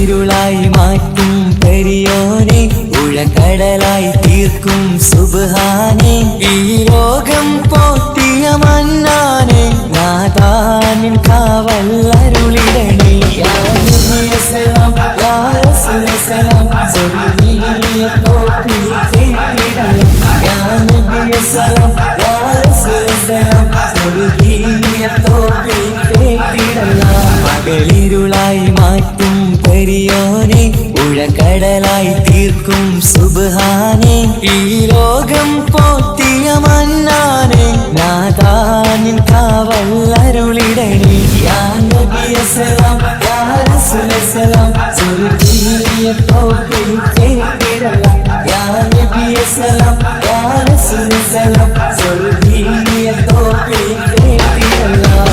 പകലിരുളായി മാറ്റും പെരിയോനെ, ഉഴക്കടലായി തീർക്കും സുബ്ഹാനെ, ഈ ലോകം പോറ്റിയ മന്നാനെ, നാഥാനിൻ കാവല്ലരുളിടണേ. യാ നബിയ സലാം യാ റസൂല സലാം, സ്വർഗീയ തോപ്പിൽ ചേർത്തിടണം. യാ നബിയ സലാം യാ റസൂല സലാം, സ്വർഗീയ തോപ്പിൽ ചേർത്തിടണം. പകലിരുളായി മാറ്റും പെരിയോനെ, ഉഴക്കടലായി തീർക്കും സുബ്ഹാനെ, ഈ ലോകം പോറ്റിയ മന്നാനെ, നാഥാനിൻ കാവല്ലരുളിടണേ. യാ നബിയ സലാം യാ റസൂല സലാം, സ്വർഗീയ തോപ്പിൽ ചേർത്തിടണം. യാ നബിയ സലാം യാ റസൂല സലാം, സ്വർഗീയ തോപ്പിൽ ചേർത്തിടണം.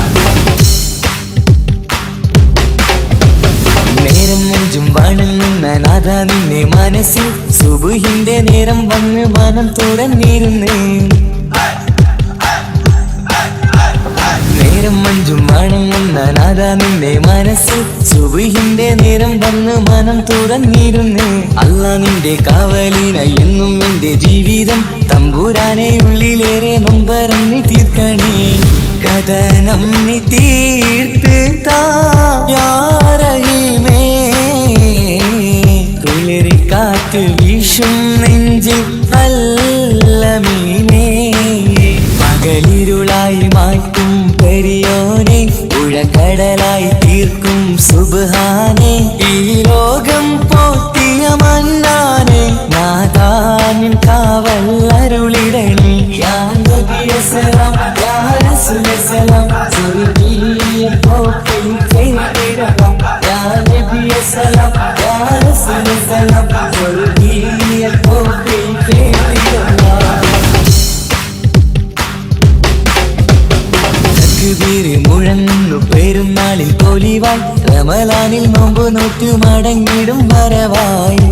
നേരം നെഞ്ചും വണങ്ങുന്ന നാഥ നിന്നെ മനസ്സിൽ, സുബ്ഹിന്റെ നേരം വന്ന് മനം തുറന്നിരുന്ന്. നേരം മഞ്ചും വണങ്ങുന്ന നാഥ നിന്നെ മനസ്സിൽ, സുബ്ഹിന്റെ നേരം വന്ന് മനം തുറന്നിരുന്ന്. അല്ലാ നിന്റെ കാവലിന എന്നും എന്റെ ജീവിതം, തമ്പുരാനെ ഉള്ളിലേറെ നൊമ്പരം നീ തീർക്കണേ. കഥനം നീ തീർത്ത് താ യാ റഹീമേ, കുളിർക്കാറ്റ് വീശും നെഞ്ചിൽ അല്ലമീനേ. പകലിരുളായി മാറ്റും പെരിയോനെ, ഉഴക്കടലായി തീർക്കും സുബ്ഹാനെ, ഈ ലോകം പോറ്റിയ മന്നാനെ, നാഥാനിൻ കാവല്ലരുളിടണേ. യാ നബിയ സലാം യാ റസൂല സലാം, സ്വർഗീയ തോപ്പിൽ ചേർത്തിടണം. യാ നബിയ സലാം യാ റസൂല സലാം, സ്വർഗീയ തോപ്പിൽ ചേർത്തിടണം. തക്ബീർ മുഴങ്ങുന്നു പെരുന്നാളിൽ പൊലിവായി, റമളാനിൽ നോമ്പ് നോറ്റു മടങ്ങിടും വരവായി.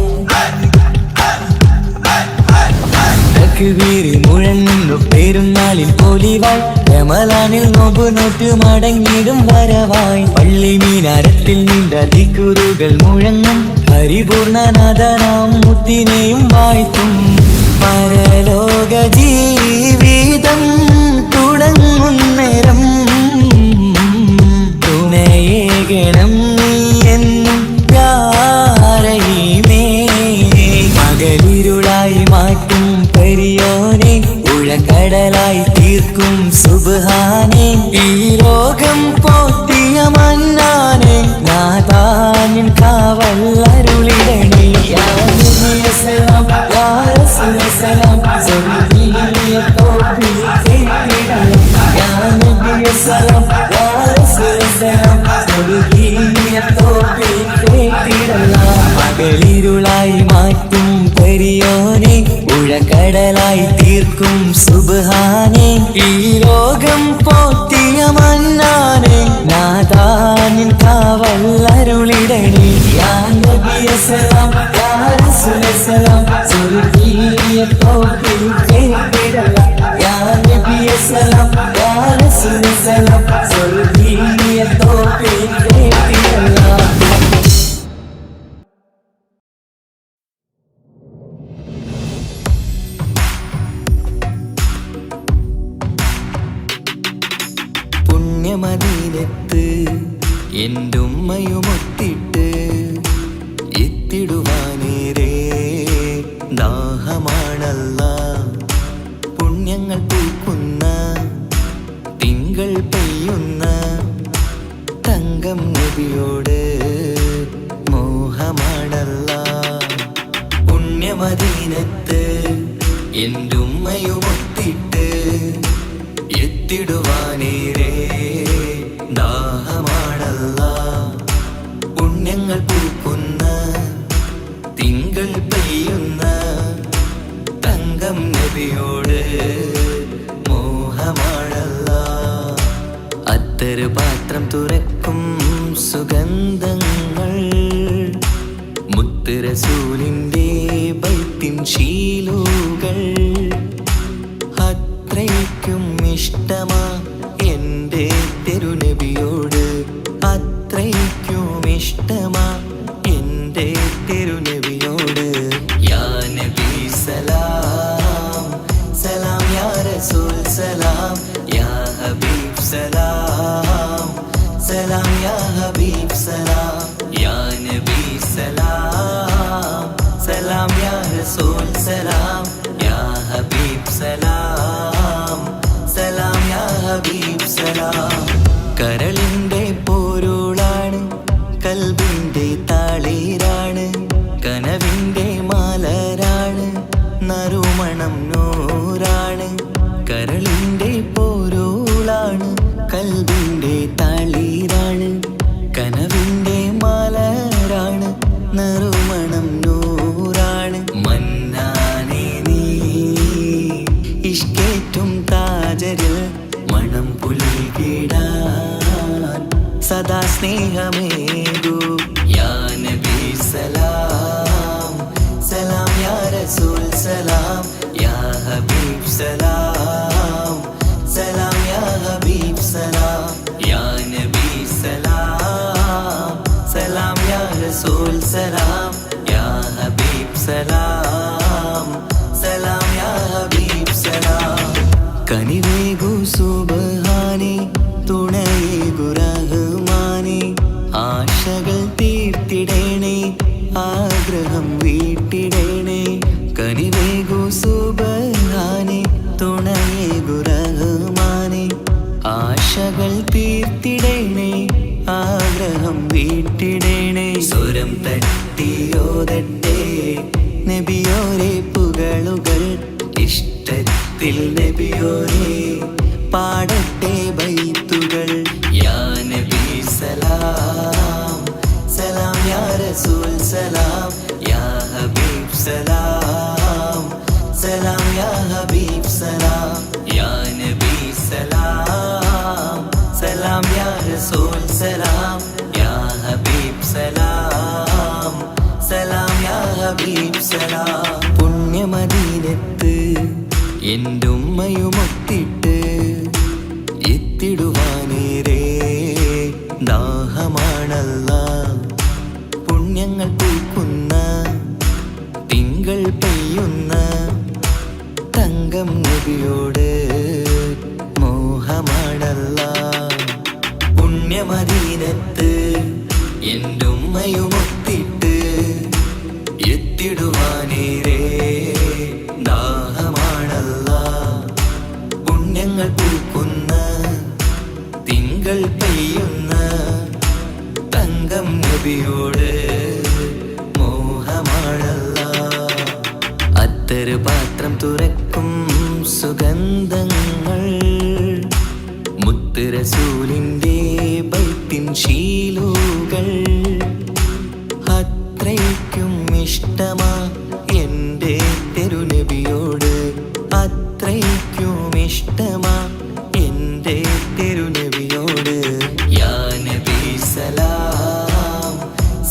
തക്ബീർ മുഴങ്ങുന്നു പെരുന്നാളിൽ പൊലിവായി, റമളാനിൽ നോമ്പ് നോറ്റു മടങ്ങിടും വരവായി. പള്ളി മീനാരത്തിൽ നിന്റെ ദിക്റുകൾ മുഴങ്ങും, പരിപൂർണനാഥനാം മുത്തിനെയും വാഴ്ത്തും. പരലോക ജീവിതം തുടങ്ങുന്നേരം, തുണയേകണം നീ എന്നും യാ റഹീമേ. പകലിരുളായി മാറ്റും പെരിയോനെ, ഉഴക്കടലായി തീർക്കും സുബ്ഹാനെ, ഈ ലോകം പോറ്റിയ മന്നാനെ, നാഥാനിൻ കാവല്ലരുളിടണേ. യാ നബിയ സലാം യാ റസൂല സലാം, സ്വർഗീയ തോപ്പിൽ ചേർത്തിടണം. യാ നബിയ സലാം യാ റസൂല സലാം, സ്വർഗീയ തോപ്പിൽ ചേർത്തിടണം. പകലിരുളായി മാറ്റും പെരിയോനെ, ഉഴക്കടലായി തീർക്കും സുബ്ഹാനെ, ഈ ലോകം പോറ്റിയ മന്നാനെ, നാഥാനിൻ കാവല്ലരുളിടണേ. യാ നബിയ സലാം യാ റസൂല സലാം, സ്വർഗീയ തോപ്പിൽ ചേർത്തിടണം. യാ നബിയ സലാം യാ റസൂല സലാം, സ്വർഗീയ തോപ്പിൽ ചേർത്തിടണം. പുണ്യമദീനത്ത് എന്റുമ്മയുമൊത്തിട്ട്, എത്തിടുവാനേരെ ദാഹമാണല്ലാ. പുണ്യങ്ങൾ പൂക്കുന്ന തിങ്കൾ പെയ്യുന്ന തങ്കം നബിയോട് മോഹമാണല്ലാ. പുണ്യമദീനത്ത് എന്റുമ്മയുമൊത്തിട്ട്, എത്തിടുവാനേരെ ദാഹമാണല്ലാ. പുണ്യങ്ങൾ പൂക്കുന്ന തിങ്കൾ പെയ്യുന്ന തങ്കം നബിയോട് മോഹമാണല്ലാ. അത്തറ് പാത്രം തുറക്കും സുഗന്ധങ്ങൾ, മുത്ത് റസൂലിൻ്റെ ബൈത്തിൻ ശീലുകൾ, അത്രയ്ക്കും ഇഷ്ടമാ എൻ്റെ തിരുനബിയോട്, അത്രയ്ക്കും ഇഷ്ടമാ എൻ്റെ ഹബീബ് സലാം. കരളിൻ്റെ പോരുളാണ്, കൽബിൻ്റെ താളീരാണ്, കനവിൻ്റെ മാലരാണ്, നറുമണം നൂറാണ്. കരളിൻ്റെ പോരുളാണ്, കൽബിൻ്റെ താളീരാണ്, കനവിൻ്റെ മാലരാണ്, നറുമണം നൂറാണ്. മന്നാനേ നീ ഇഷ്കേറ്റും താജരിൽ മണം പുൽകിടാൻ സദാ സ്നേഹമേകൂ. യാ നബി സലാം സലാം, യാ റസൂൽ സലാം, യാ ഹബീബ് സലാം സലാം, യാ ഹബീബ് സലാം, യാ നബി സലാം സലാം, യാ റസൂൽ സലാം, യാ ഹബീബ് സലാം സലാം, യാ ഹബീബ് സലാം. കനിവേകു സുബ്ഹാനേ, തുണയേകു റഹ്മാനേ, ആശകൾ തീർത്തിടേണേ, ആഗ്രഹം വീട്ടിടേണേ. കനിവേകു സുബ്ഹാനേ, തുണയേകു റഹ്മാനേ, ആശകൾ തീർത്തിടേണേ, ആഗ്രഹം വീട്ടിടേണേ. സ്വരം തട്ടിയോതട്ടെ നബിയോരെ പുകളുകൾ, ഇഷ്ടത്തിൽ നബിയോരെ പാടട്ടെ ബൈത്തുകൾ. യാ നബി സലാം സലാം, യാ റസൂൽ സലാം, യാ ഹബീബ് സലാം സലാം, യാ ഹബീബ് സലാം, യാ നബി സലാം സലാം, യാ റസൂൽ സലാം, യാ ഹബീബ് സലാം സലാം, യാ ഹബീബ് സലാം. പുണ്യമദീനത്ത് എൻ്റെ ഉമ്മയുമൊത്തിട്ട് എത്തിടുവാനേരേ ദാഹമാണല്ലാ. പുണ്യങ്ങൾ പൂക്കുന്ന തിങ്കൾ പെയ്യുന്ന തങ്കം നബിയോട് മോഹമാണല്ലാ. പുണ്യമദീനത്ത് എൻ്റെ ഉമ്മയുമൊത്തിട്ട് എത്തിടുവാനേരേ ദാഹമാണല്ലാ. പുണ്യങ്ങൾ പൂക്കുന്ന തിങ്കൾ പെയ്യുന്ന തങ്കം നബിയോട് മോഹമാണല്ലാ. അത്തറ് പാത്രം തുറക്കും സുഗന്ധങ്ങൾ, മുത്ത് റസൂലിൻ്റെ ബൈത്തിൻ ശീലുകൾ. അത്രയ്ക്കും ഇഷ്ടമാ എൻ്റെ തിരുനബിയോട്, അത്രയ്ക്കും ഇഷ്ടമാ എൻ്റെ തിരുനബിയോട്. യാ നബി സലാം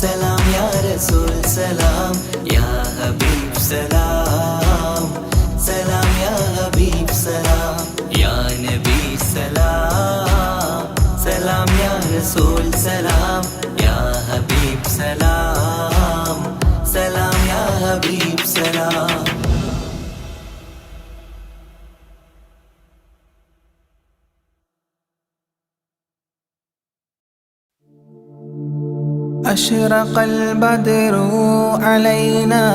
സലാം, യാ റസൂൽ സലാം, യാ ഹബീബ് സലാം സലാം, യാ ഹബീബ് സലാം, യാ നബി സലാം സലാം, യാ റസൂൽ സലാം, യാ ഹബീബ് സലാം സലാം, യാ ഹബീബ് സലാം. أشرق البدر علينا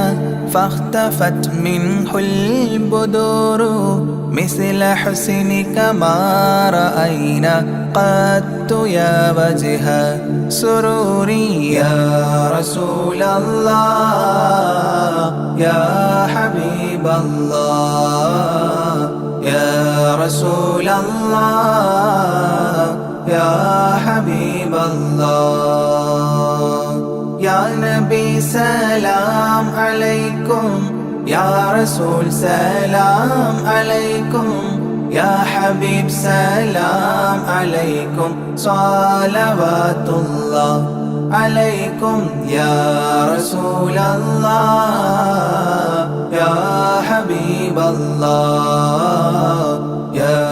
فاختفت منه البدور، مثل حسنك ما رأينا قط يا وجه سروري. يا رسول الله يا حبيب الله، يا رسول الله يا حبيب الله. يا نبي سلام عليكم، يا رسول سلام عليكم، يا حبيب سلام عليكم، صلوات الله عليكم. يا رسول الله يا حبيب الله، يا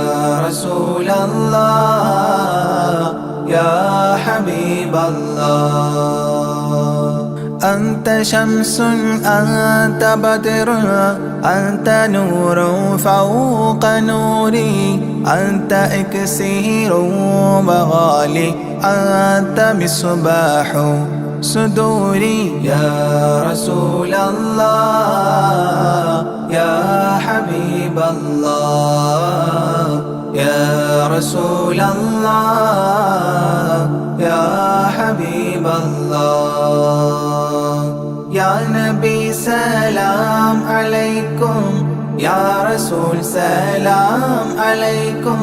رسول الله يا حبيب الله. أنت شمس أنت بدر أنت نور فوق نوري، أنت إكسير وغالي أنت مصباح صدوري. يا رسول الله يا حبيب الله، يا رسول الله يا حبيب الله يا نبي سلام عليكم يا رسول سلام عليكم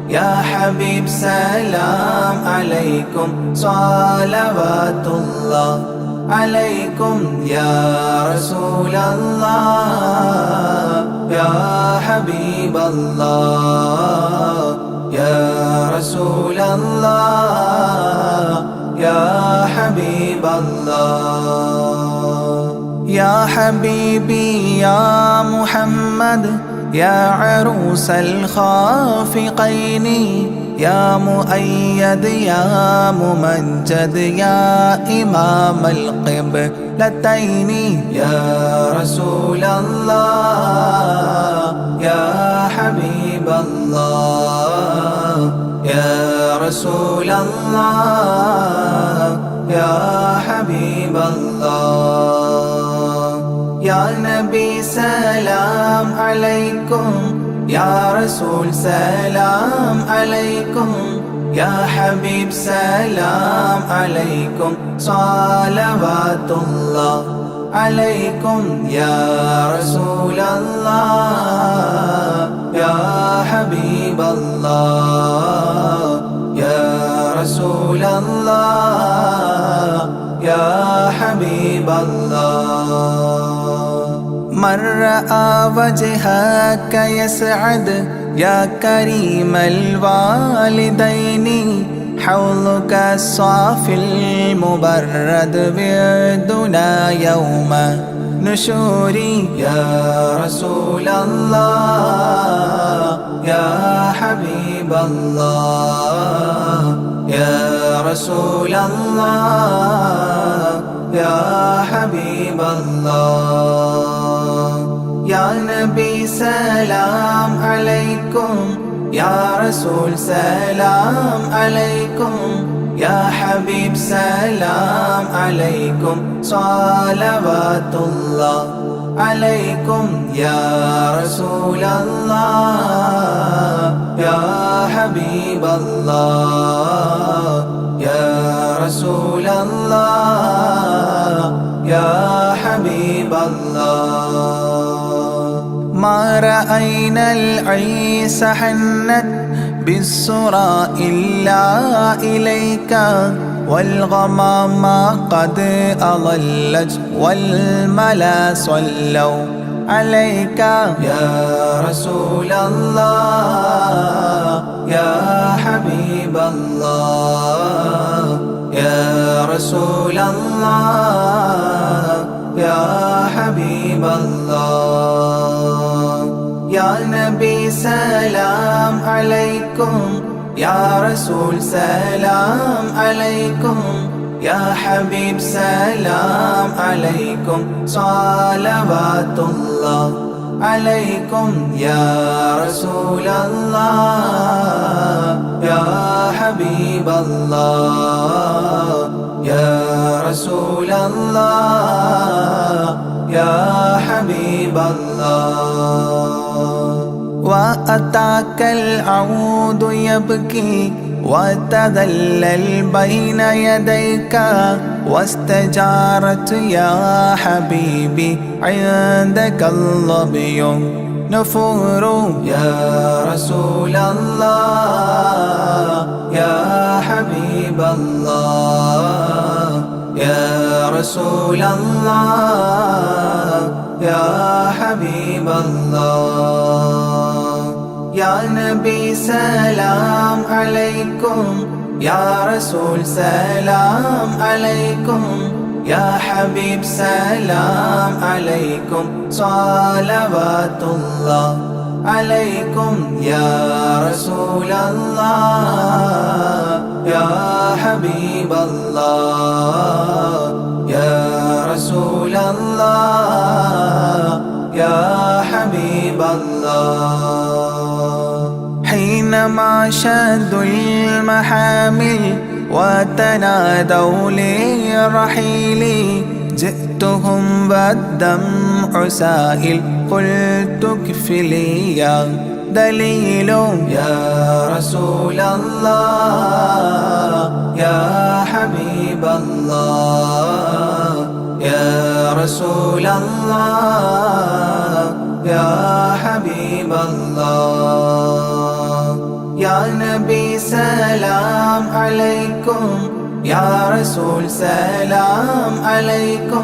يا حبيب سلام عليكم صلوات الله عليكم يا رسول الله يا حبيب الله يا رسول الله يا حبيب الله يا حبيبي يا محمد يا عروس الخافقين يا مؤيد يا ممجد يا إمام القبلتين يا رسول الله يا حبيب الله يا رسول الله يا حبيب الله يا نبي سلام عليكم يا رسول سلام عليكم يا حبيب سلام عليكم صلوات الله عليكم يا رسول الله يا حبيب الله يا رسول الله يا حبيب الله من رأى وجهك يسعد يا كريم الوالدين حوضك الصافي المبرد بيدنا يوم نشوري يا رسول الله يا حبيب الله يا رسول الله يا حبيب الله يا نبي سلام عليكم يا رسول سلام عليكم يا حبيب سلام عليكم صلوات الله عليكم يا رسول الله يا حبيب الله يا رسول الله يا حبيب الله ما رأينا العيس حنت بالسرى إلا إليك والغمام قد أضلت والملا صلوا عليك يا رسول الله يا حبيب الله يا رسول الله يا حبيب الله يا نبي سلام عليكم يا رسول سلام عليكم يا حبيب سلام عليكم صلوات الله عليكم يا رسول الله يا حبيب الله يا رسول الله يا حبيب الله وأتاك العود يبكي وتذلل بين يديك واستجارت يا حبيبي عندك الظبي نفور يا رسول الله يا حبيب الله يا رسول الله يا حبيب الله يا نبي سلام عليكم يا رسول سلام عليكم يا حبيب سلام عليكم صلوات الله عليكم يا رسول الله يا حبيب الله يا رسول الله يا حبيب الله حينما شدوا المحامل وتنادوا لرحيلي جئتهم والدمع سائل قلت اكفلي يا دليل يا رسول الله يا حبيب الله يا رسول الله يا حبيب الله يا نبي سلام عليكم يا رسول سلام عليكم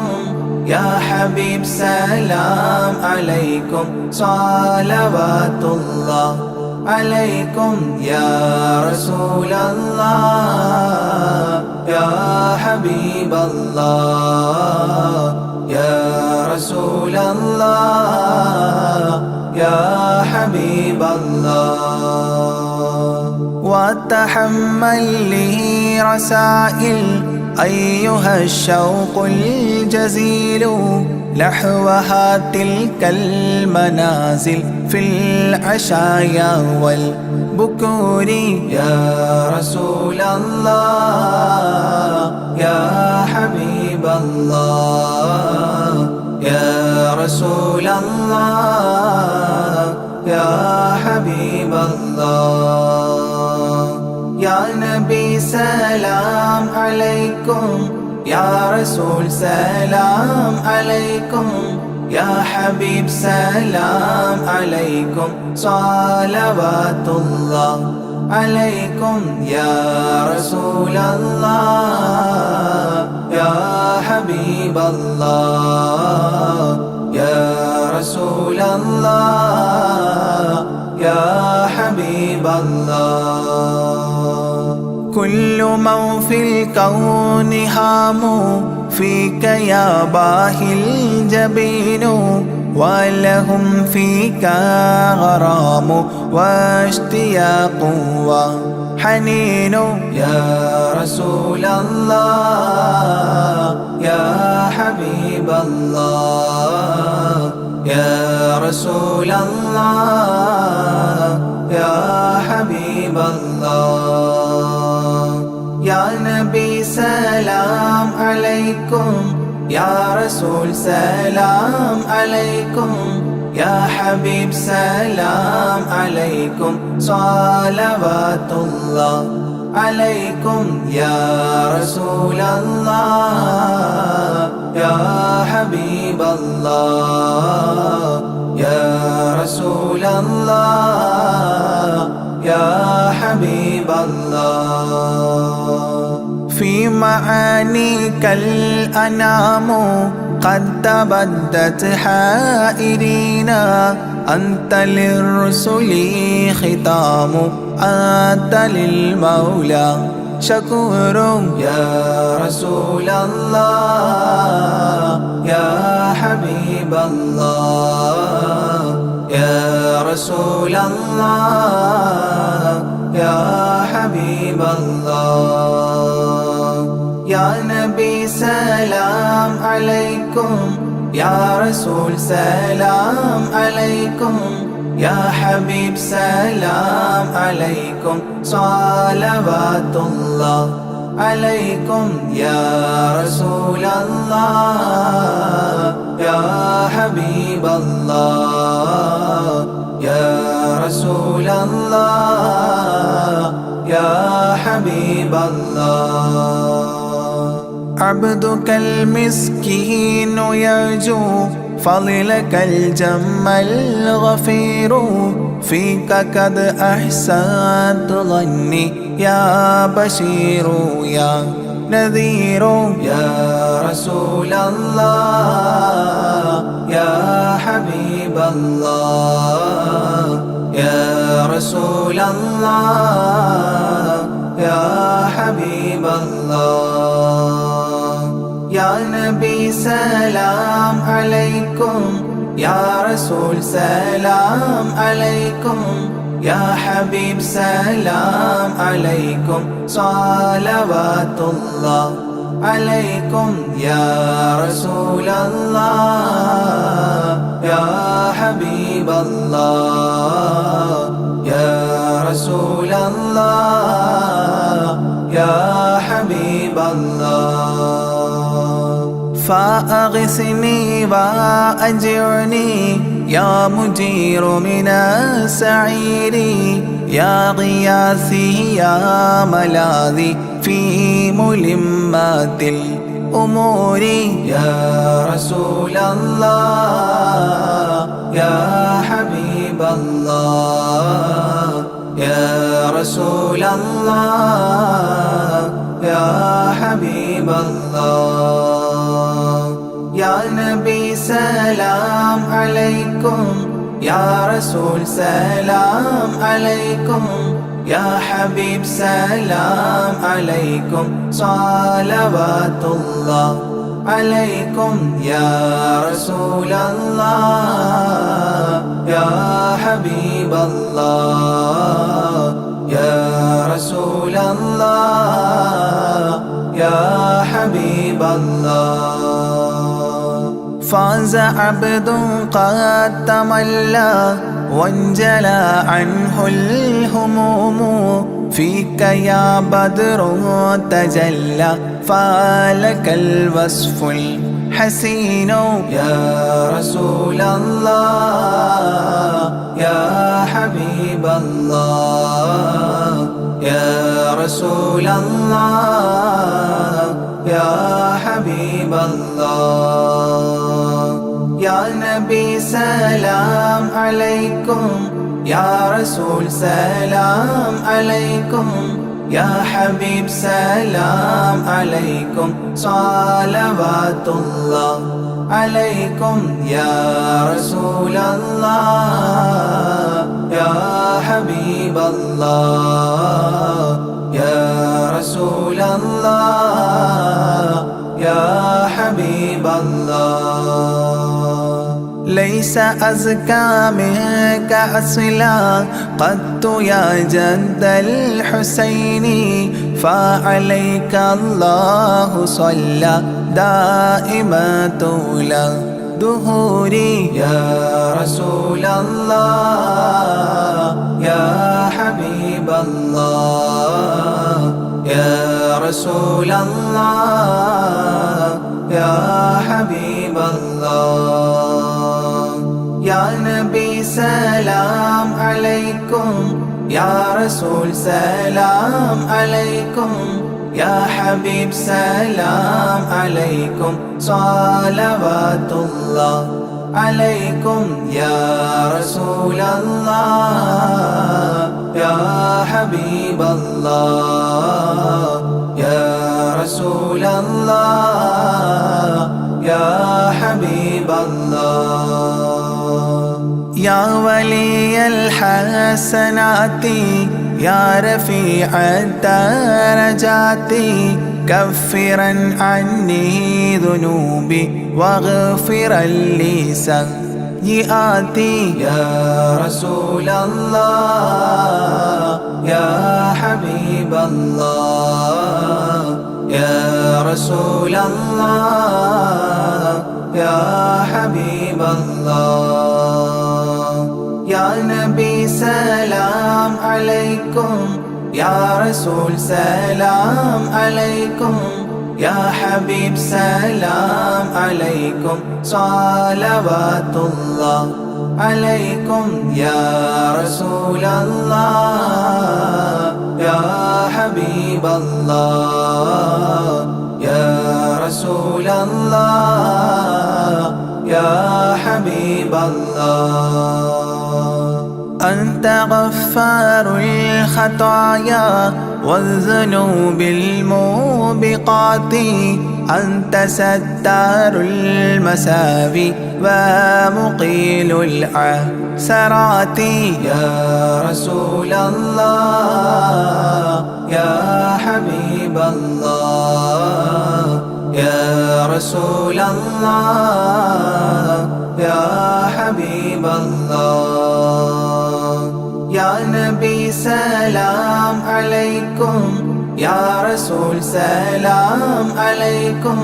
يا حبيب سلام عليكم صلوات الله عليكم يا رسول الله يا حبيب الله يا رسول الله يا حبيب الله وتحمل لي رسائل أيها الشوق الجزيل نحوها تلك المنازل في العشايا والبكور يا رسول الله يا حبيب الله يا رسول الله يا حبيب الله يا نبي سلام عليكم يا رسول سلام عليكم يا حبيب سلام عليكم صلوات الله عليكم يا رسول الله يا حبيب الله يا رسول الله يا حبيب الله كل من في الكون هام فيك يا باهي الجبين ولهم فيك غرام واشتياق وحنين يا رسول الله يا حبيب الله يا رسول الله يا حبيب الله يا نبي سلام عليكم يا رسول سلام عليكم يا حبيب سلام عليكم صلوات الله عليكم يا رسول الله يا حبيب الله يا رسول الله يا حبيب الله في معانيك الأنام قد تبدت حائرين أنت للرسل ختام أنت للمولى شكور يا رسول الله يا حبيب الله يا رسول الله يا حبيب الله يا نبي سلام عليكم يا رسول سلام عليكم يا حبيب سلام عليكم صلوات الله عليكم يا رسول الله يا حبيب الله يا رسول الله يا حبيب الله عبدك المسكين يرجو فضلك الجم الغفير فيك قد أحسنت ظني يا بشير يا نذير يا رسول الله يا حبيب الله يا رسول الله يا حبيب الله يا نبي سلام عليكم يا رسول سلام عليكم يا حبيب سلام عليكم صلوات الله عليكم يا رسول الله يا حبيب الله يا رسول الله يا حبيب الله فأغثني وأجرني يا مجير من السعير يا غياثي يا ملاذي في ملمات الأمور يا رسول الله يا حبيب الله يا رسول الله يا حبيب الله يا نبي سلام عليكم يا رسول سلام عليكم يا حبيب سلام عليكم صلوات الله عليكم يا رسول الله يا حبيب الله يا رسول الله يا حبيب الله فاز عبد قد تملى وانجلى عنه الهموم فيك يا بدر تجلى فلك الوصف الحسين يا رسول الله يا حبيب الله يا رسول الله يا حبيب الله يا نبي سلام عليكم يا رسول سلام عليكم يا حبيب سلام عليكم صلوات الله عليكم يا رسول الله يا حبيب الله يا رسول الله يا حبيب الله ليس أزكى منك أصلا قدت يا جد الحسين فعليك الله صلى دائما طول دهوري يا رسول الله يا حبيب الله يا رسول الله يا حبيب الله يا نبي سلام عليكم يا رسول سلام عليكم يا حبيب سلام عليكم صلوات الله عليكم يا رسول الله يا حبيب الله يا رسول الله يا حبيب الله يا ولي الحسنات يا رفيع الدرجات كفرا عني ذنوبي واغفرا لي سيئاتي يا رسول الله يا حبيب الله يا رسول الله يا حبيب الله يا نبي سلام عليكم يا رسول سلام عليكم يا حبيب سلام عليكم صلوات الله عليكم يا رسول الله يا حبيب الله يا رسول الله يا حبيب الله أنت غفار الخطايا والذنوب الموبقات أنت ستار المساوي ومقيل العثرات يا رسول الله يا حبيب الله يا رسول الله يا حبيب الله يا نبي سلام عليكم يا رسول سلام عليكم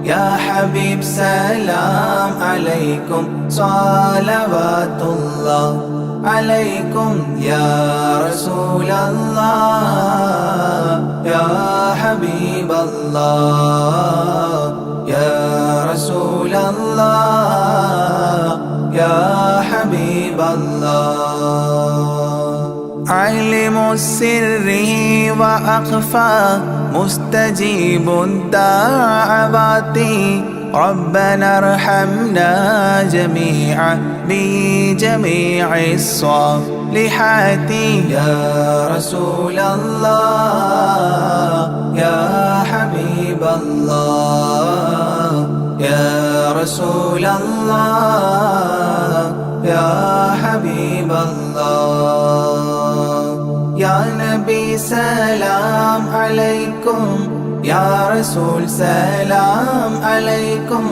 يا حبيب سلام عليكم صلوات الله عليكم يا رسول الله يا حبيب الله يا رسول الله يا السر وأخفى مستجيب الدعوات ربنا ارحمنا جميعا بجميع الصالحات يا رسول الله يا حبيب الله يا رسول الله يا حبيب الله يا نبي سلام عليكم يا رسول سلام عليكم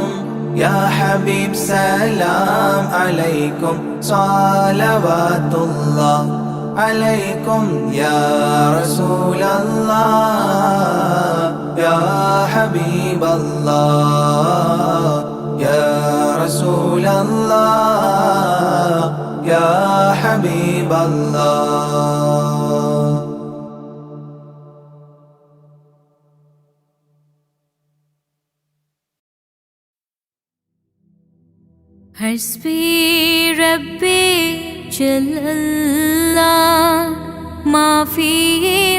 يا حبيب سلام عليكم صلوات الله عليكم يا رسول الله يا حبيب الله يا رسول الله يا حبيب الله. हस्बी रब्बी जल्लल्लाह माफी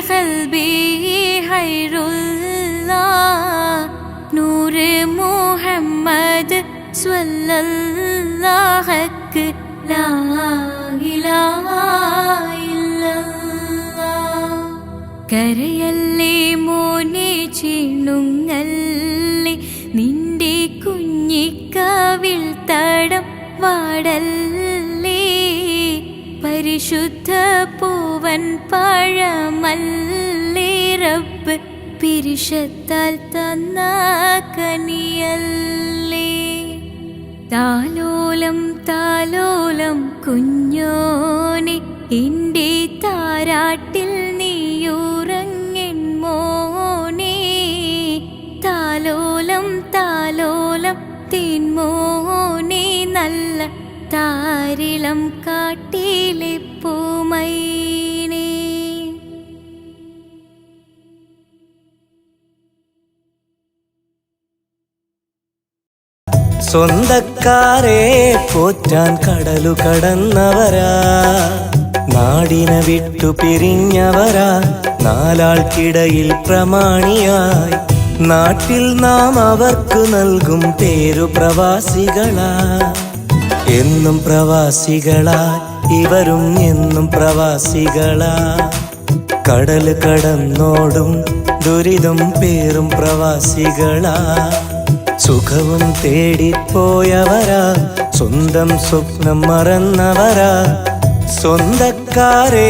क़ल्बी खैरुल्लाह नूर मुहम्मद स्वल्लल्लाह हक ला इलाहा इल्लल्लाह കരയല്ലേ മോനെ ചിണുങ്ങല്ലേ നിന്റെ കുഞ്ഞിക്കാവിൽ തടം വാടല്ലേ പരിശുദ്ധ പൂവൻ പഴമല്ലേ റബ്ബ് പിരിശത്താൽ തന്ന കനിയല്ലേ താലോലം താലോലം കുഞ്ഞോനെ എൻ്റെ താരാട്ടിൽ നീയുറങ്ങൻ മോനെ താലോലം താലോലം തേൻമോനെ നല്ല താരിളം കാട്ടിലെ പൂമൈനേ. സ്വന്തക്കാരെ പോറ്റാൻ കടലു കടന്നവരാ നാടിനെ വിട്ടു പിരിഞ്ഞവരാ നാലാൾക്കിടയിൽ പ്രമാണിയായി നാട്ടിൽ നാം അവർക്ക് നൽകും പേരു പ്രവാസികളാ എന്നും പ്രവാസികളാ ഇവരും എന്നും പ്രവാസികളാ കടൽ കടന്നോടും ദുരിതം പേറും പ്രവാസികളാ സുഖവും തേടിപ്പോയവരാ സ്വന്തം സ്വപ്നം മറന്നവരാ സ്വന്തക്കാരെ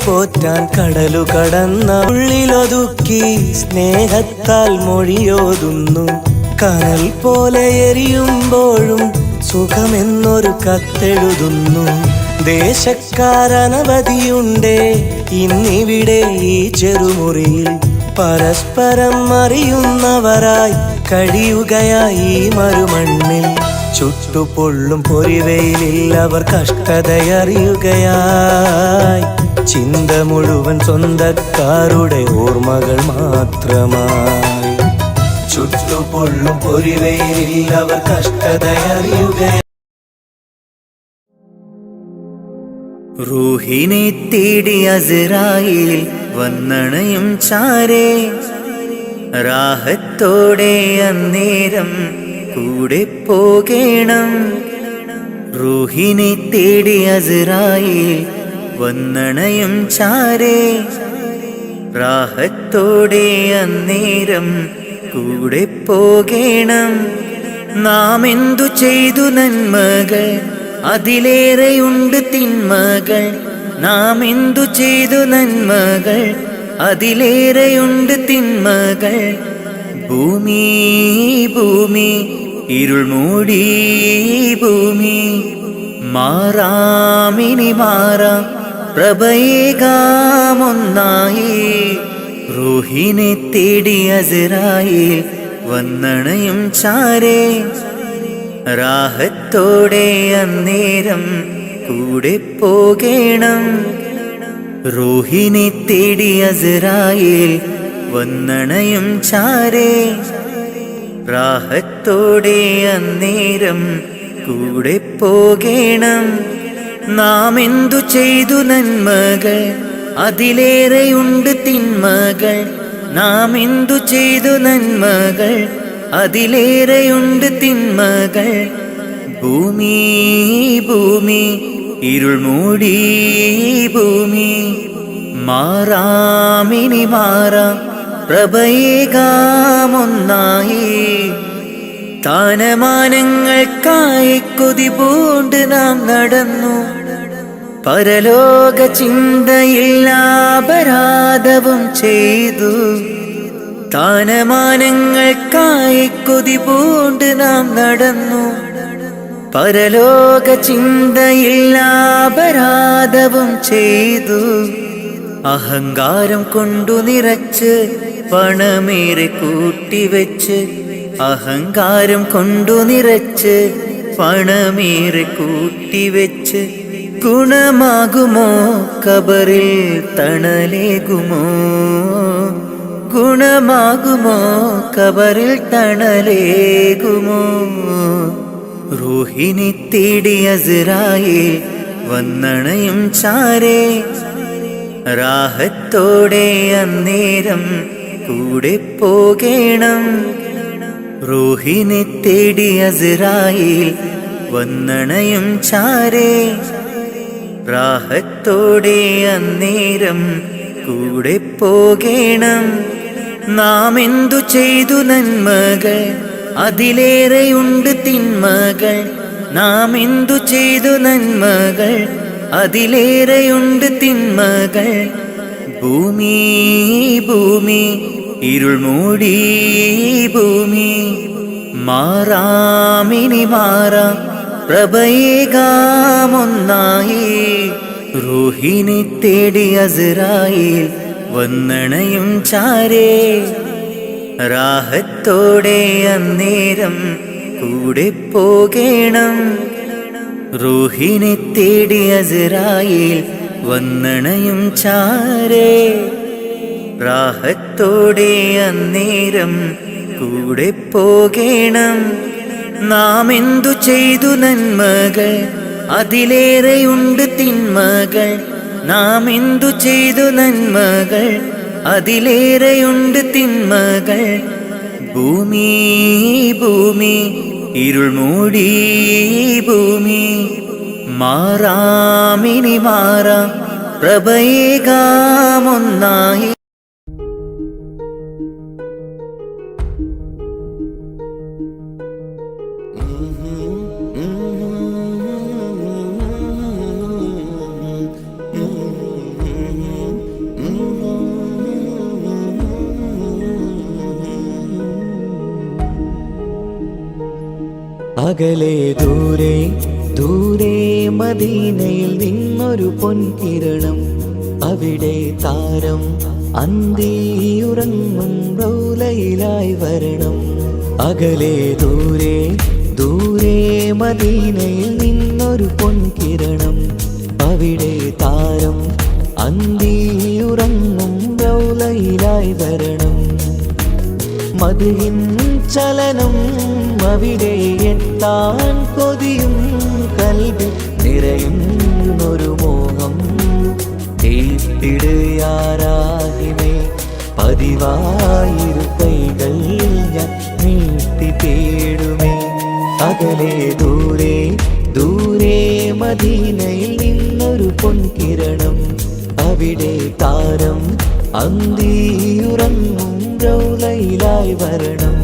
പോറ്റാൻ കടലു കടന്ന ഉള്ളിലൊതുക്കി സ്നേഹത്താൽ മൊഴിയോതുന്നു കനൽ പോലെ എരിയുമ്പോഴും സുഖമെന്നൊരു കത്തെഴുതുന്നു ദേശക്കാരനവധിയുണ്ടേ ഇന്നിവിടെ ഈ ചെറുമുറിയിൽ പരസ്പരം അറിയുന്നവരായി കഴിയുകയായി മറുമണ്ണിൽ ചുട്ടുപൊള്ളും പൊരിവെയിലിൽ അവർ കഷ്ടതയറിയുകയായി ചിന്ത മുഴുവൻ സ്വന്തക്കാരുടെ ഓർമ്മകൾ മാത്രമായി ചുട്ടുപൊള്ളും പൊരിവെയിലിൽ അവർ കഷ്ടതയറിയുകയായി റൂഹിനെ തേടി അസ്രായീൽ വന്നണയും ചാരേ റാഹത്തോടെ അന്നേരം കൂടെ പോകേണം റൂഹിനെ തേടി അസ്രായീൽ വന്നണയും ചാരേ റാഹത്തോടെ അന്നേരം കൂടെ പോകേണം നാം എന്തു ചെയ്തു നന്മകൾ അതിലേറെയുണ്ട് തിന്മകൾ നാം എന്തു ചെയ്തു നന്മകൾ അതിലേറെയുണ്ട് തിന്മകൾ ഭൂമി ഭൂമി ഇരുൾ മൂടി ഭൂമി മാറാമിനി മാറാം പ്രഭയേകാമൊന്നായി റൂഹിനെ തേടി അസ്രായീൽ വന്നണയും ചാരേ റാഹത്തോടെ അന്നേരം കൂടെ പോകേണം റൂഹിനെ തേടി അസ്രായീൽ വന്നണയും ചാരേ റാഹത്തോടെ അന്നേരം കൂടെ പോകേണം നാം എന്തു ചെയ്തു നന്മകൾ അതിലേറെയുണ്ട് തിന്മകൾ, നാം എന്തു ചെയ്തു നന്മകൾ. അതിലേറെയുണ്ട് തിന്മകൾ. ഭൂമി ഭൂമി ഇരുൾ മൂടി ഭൂമി, മാറാമിനി മാറാം പ്രഭയേകാമൊന്നായി. സ്ഥാനമാനങ്ങൾക്കായി കൊതി പൂണ്ട് നാം നടന്നു, പരലോക ചിന്തയില്ല അപരാധവും ചെയ്തു. സ്ഥാനമാനങ്ങൾക്കായി കൊതി പൂണ്ട് നാം നടന്നു, പരലോക ചിന്തയില്ല അപരാധവും ചെയ്തു. അഹങ്കാരം കൊണ്ടു നിറച്ച് പണമേറെ കൂട്ടിവെച്ച്, അഹങ്കാരം കൊണ്ടു നിറച്ച് പണമേറെ കൂട്ടിവെച്ച്, ഗുണമാകുമോ ഖബറിൽ തണലേകുമോ? ഗുണമാകുമോ ഖബറിൽ തണലേകുമോ? റൂഹിനെ തേടി അസ്രായേൽ വന്നണയും ചാരേ, റാഹത്തോടെ അന്നേരം കൂടെ പോകേണം. റൂഹിനെ തേടി അസ്രായേൽ വന്നണയും ചാരേ, റാഹത്തോടെ അന്നേരം കൂടെ പോകേണം. നാം എന്തു ചെയ്തു നന്മകൾ, അതിലേറെയുണ്ട് തിന്മകൾ. നാം എന്തു ചെയ്തു നന്മകൾ, അതിലേറെയുണ്ട് തിന്മകൾ. ഭൂമി ഭൂമി ഇരുൾ മൂടി ഭൂമി, മാറാമിനി മാറാം പ്രഭയേകാമൊന്നായി. റൂഹിനെ തേടി അസ്രായേൽ വന്നണയും ചാരേ, റാഹത്തോടെ അന്നേരം കൂടെ പോകേണം. റൂഹിനെ തേടി അസ്രായേൽ വന്നണയും ചാരേ, റാഹത്തോടെ അന്നേരം കൂടെ പോകേണം. നാം എന്തു ചെയ്തു നന്മകൾ, അതിലേറെയുണ്ട് തിന്മകൾ. നാം എന്തു ചെയ്തു നന്മകൾ, അതിലേറെയുണ്ട് തിന്മകൾ. ഭൂമി ഭൂമി ഇരുൾ മൂടി ഭൂമി, മാറാമിനി മാറാം പ്രഭയേകാമൊന്നായി. അകലെ ദൂരെ ദൂരെ മദീനയിൽ നിന്നൊരു പൊൻകിരണം, അവിടെ താരം അന്തിയുറങ്ങും റൗലയിലായി വരണം. അകലെ ദൂരെ ദൂരെ മദീനയിൽ നിന്നൊരു പൊൻകിരണം, അവിടെ താരം അന്തിയുറങ്ങും റൗലയിലായി വരണം. മദിഹിൻ ചലനം അവിടെ എത്താൻ കൊതിയും, കൽബിൽ നിറയുന്നൊരു മോഹം. തീർത്തിടുയാരാഹിമേ പതിവായിരു കൈകൾ ഞാൻ നീട്ടി തേടുമേ. അകലെ ദൂരെ ദൂരെ മദീനയിൽ നിന്നൊരു പൊൻകിരണം, അവിടെ താരം അന്തിയുറങ്ങും റൗലയിലായി വരണം.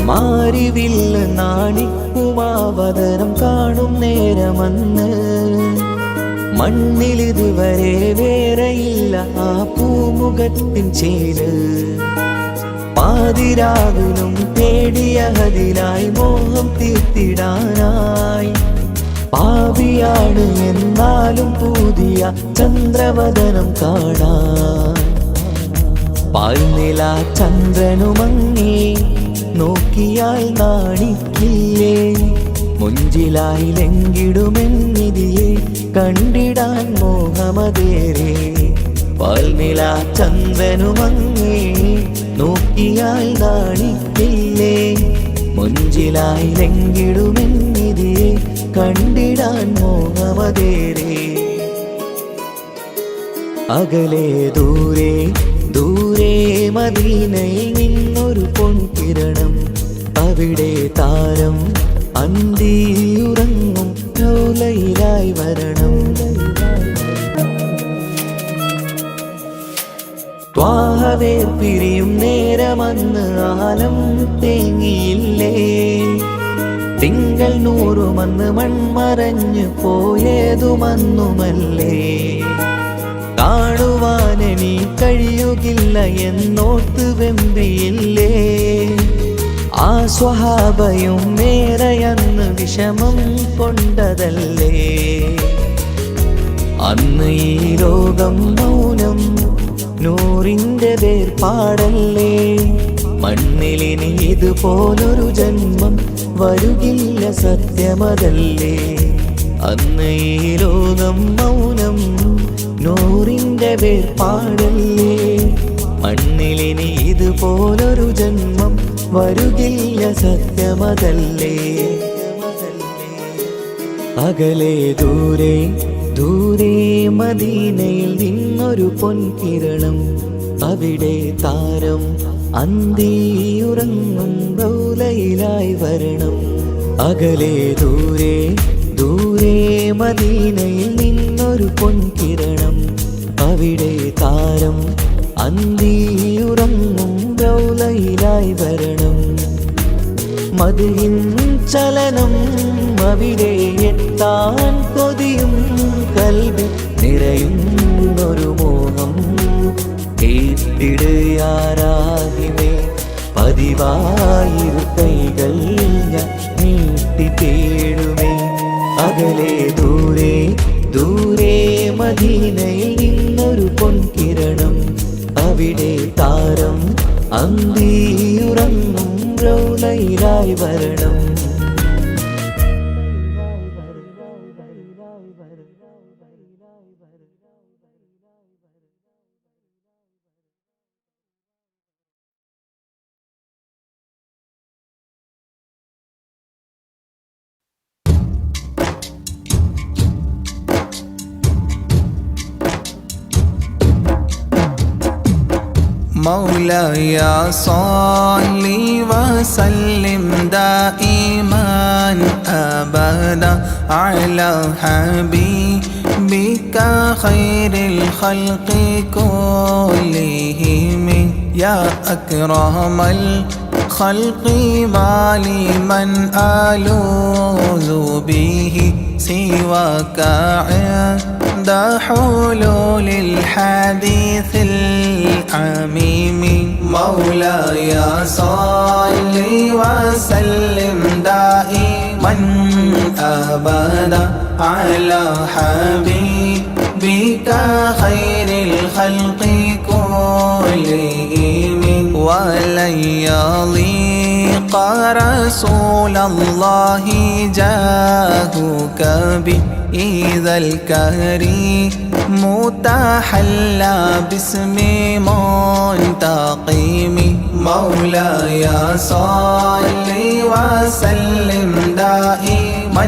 മാരിവില്ല നാണിക്കുമാവതരം കാണും നേരമന്ന്, മണ്ണിലിതുവരെ വേറെയില്ല ആ പൂമുഖത്തിൻ ചേര്. പാതിരാവിലും തേടിയ ഹദിലായി മോഹം തീർത്തിടാനായി, പാപിയാണ് എന്നാലും പുതിയ ചന്ദ്രവദനം കാണാൻ. പാൽനില ചന്ദ്രനുമങ്ങി നോക്കിയാൽ നാണിക്കില്ലേ, മുഞ്ചിലായി ലംഘിടുമെന്നിതിയെ കണ്ടിടാൻ മോഹമതേറെ. പാൽനില ചന്ദ്രനുമങ്ങേ നോക്കിയാൽ നാണിക്കില്ലേ മുഞ്ചിലായി ലംഘിടുമെന്നിതിയെ കണ്ടിടാൻ മോഹമതേറെ അകലെ ദൂരെ ദൂരെ മദീനയിൽ നിന്നൊരു പൊൻകിരണം അവിടെ താരം അന്തിയുറങ്ങും റൗലയിലായി വരണം ത്വാഹവേ പിരിയും നേരമന്ന് ആലം തേങ്ങിയില്ലേ തിങ്കൾ നൂറുമന്ന് മൺമറഞ്ഞു പോയതുമന്നുമല്ലേ കാണുവാനെനി കഴിയുകില്ല എന്നോർത്ത് വെമ്പിയില്ലേ ആ സ്വഹാബയും മേറയന്ന് വിഷമം കൊണ്ടതല്ലേ അന്ന് ഈ ലോകം മൗനം നൂറിൻ്റെ വേർപാടല്ലേ മണ്ണിലിനി ഇതുപോലൊരു ജന്മം വരുകില്ല സത്യമതല്ലേ അന്ന് ഈ ലോകം മൗനം നൂറിൻ്റെ വേർപാടല്ലേ മണ്ണിലിനി ഇതുപോലൊരു ജന്മം വരുകില്ല സത്യമതല്ലേ അകലെ ദൂരെ ദൂരെ മദീനയിൽ നിന്നൊരു പൊൻകിരണം അവിടെ താരം അന്തിയുറങ്ങും റൗലയിലായി വരണം അകലെ ദൂരെ ദൂരെ മദീനയിൽ നിന്നൊരു പൊൻകിരണം അവിടെ താരം അന്തിയുറങ്ങും റൗലയിലായി വരണം മദിഹിൻ ചലനം അവിടെ എത്താൻ കൊതിയും കൽബിൽ നിറയുന്നൊരു മോഹം കേട്ടിടയാരാകിമേ പതിവായിരു കൈകൾ ഞാൻ നീട്ടി തേടുമേ അകലെ ദൂരെ ദൂരെ മദീനയിൽ നിന്നൊരു പൊൻകിരണം അവിടെ താരം അന്തിയുറങ്ങും റൗലയിലായി വരണം مولاي صل وسلم دائما أبدا على حبيبك خير الخلق كلهم يا أكرم الخلق ما لمن ألوذ به سواك عند حلول الحديث العميم مولاي صل وسلم دائما أبدا على حبيبك خير الخلق كلهم ولن يضيق رسول الله جاهك بإذا الكريم متحلى باسم منتقم مولاي صل وسلم دائما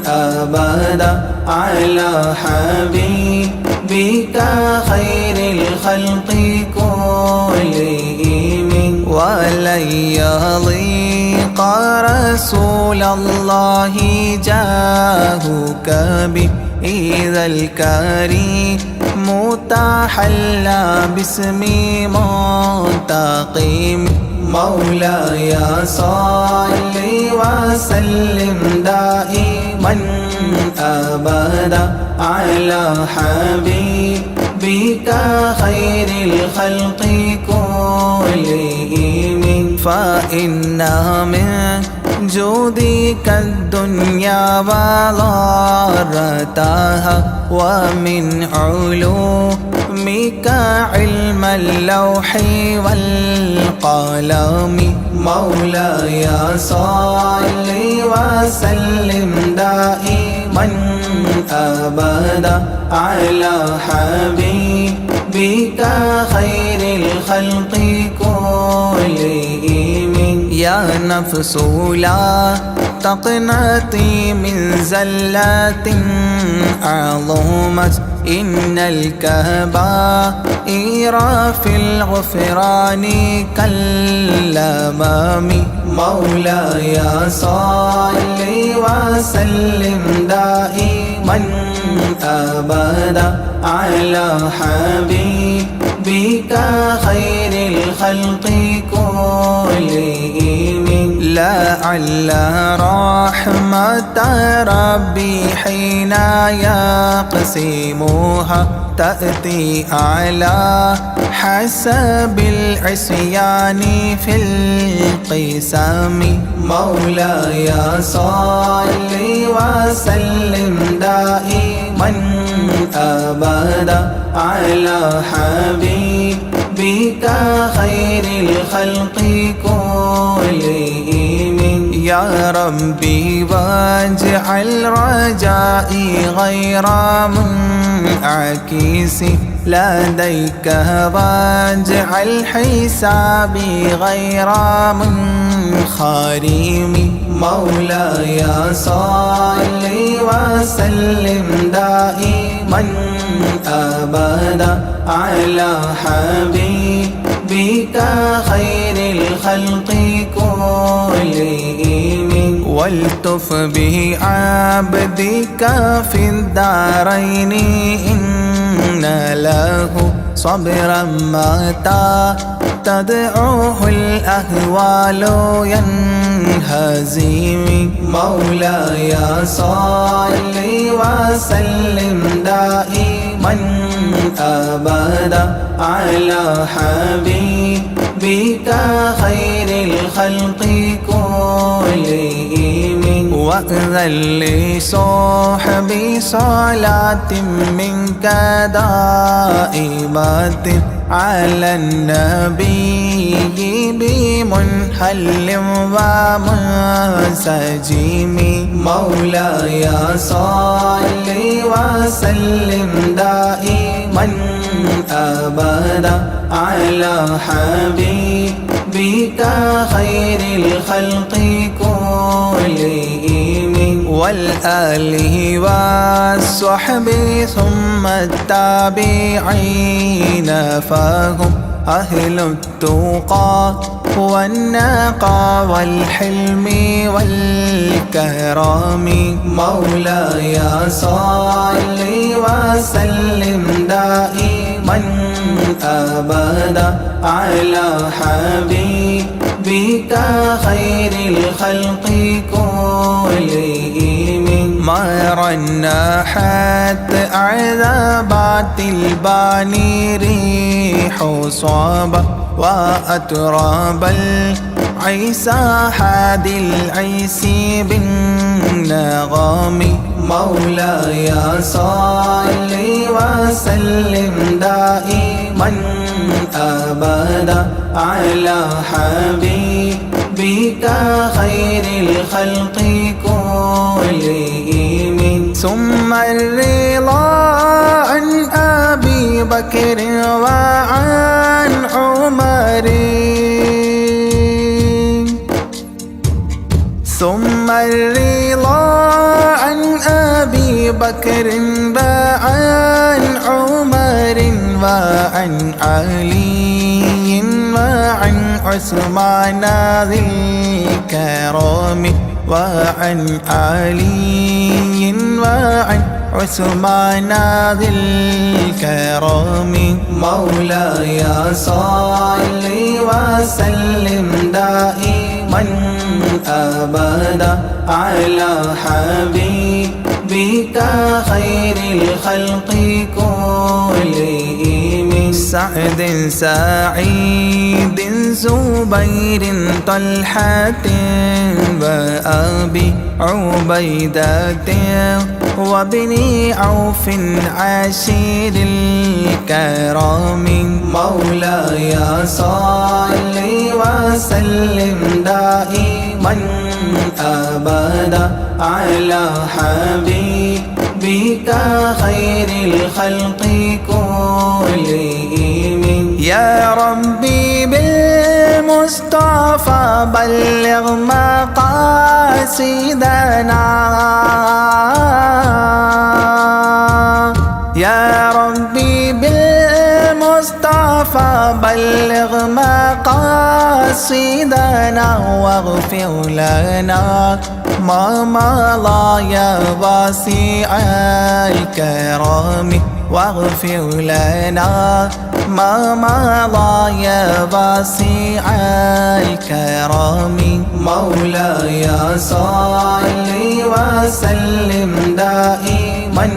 أبدا على حبيبك خير الخلق كلهم ولن يضيق رسول الله جاهك بإذا الكريم متحلى باسم منتقم مولاي صل وسلم دائما أبدا على حبيبك خير الخلق كلهم فإن من جودك الدنيا وضارتها ومن علومك علم اللوح والقلم مولاي صل وسلم دائما أبدا على حبيبك بك خير الخلق كلهم. يا نفس لا تقنطي من زلة عظمت، إن الكبائر في الغفران كالأمام. مولاي صل وسلم دائما أبدا على حبيبك خير الخلق كلهم. لعل رحمة ربي حين يقسمها تأتي على حسب العصيان في القسم. مولاي صل وسلم دائما أبدا على حبيبك خير الخلق كلهم. يا ربي واجعل رجائي غير منعكس لديك، واجعل حسابي غير منخرم. مولاي صل وسلم دائما أبدا على حبيبك خير الخلق كلهم. والتف بعبدك في الدارين إن له صبرا متى تدعوه الأهوال ينهزم. مولاي صل وسلم دائما أبدا على حبيبك خير الخلق كلهم. وأذن لصحبي صلاة منك دائمة على النبي بمنحل ومنسجم. مولاي صل وسلم دائما أبدا على حبيبك خير الخلق كلهم. والآله والصحب ثم التابعين فهم أهل التقى والنقى والحلم والكرم. مولاي صل وسلم دائما أبدا على حبيبك خير الخلق كلهم. ما رنحت عذابات الباني ريح صابة وأتراب العيسى حادي العيس بالنغام. مولاي صل وسلم دائما أبدا على حبيبك خير الخلق كلهم. ثم الرضا عن أبي بكر وعن عمر، ثم الرضا عن أبي بكر وعن عمر وعن علي وعن عثمان ذي الكرم وعن علي وعن عثمان ذي الكرم. مولاي صل وسلم دائما أبدا على حبيبك خير الخلق كلهم. سعد سعيد زبير طلحة وأبي عبيدة وابن عوف عشير الكرام. مولاي صل وسلم دائما أبدا على حبيبك بك خير الخلق كلهم يا ربي بالمصطفى بلغ مقاصدنا يا ربي بالمصطفى بلغ مقاصدنا واغفر لنا ما مضى يا واسع الكرم واغفر لنا ما مضى يا واسع الكرم مولاي صل وسلم دائما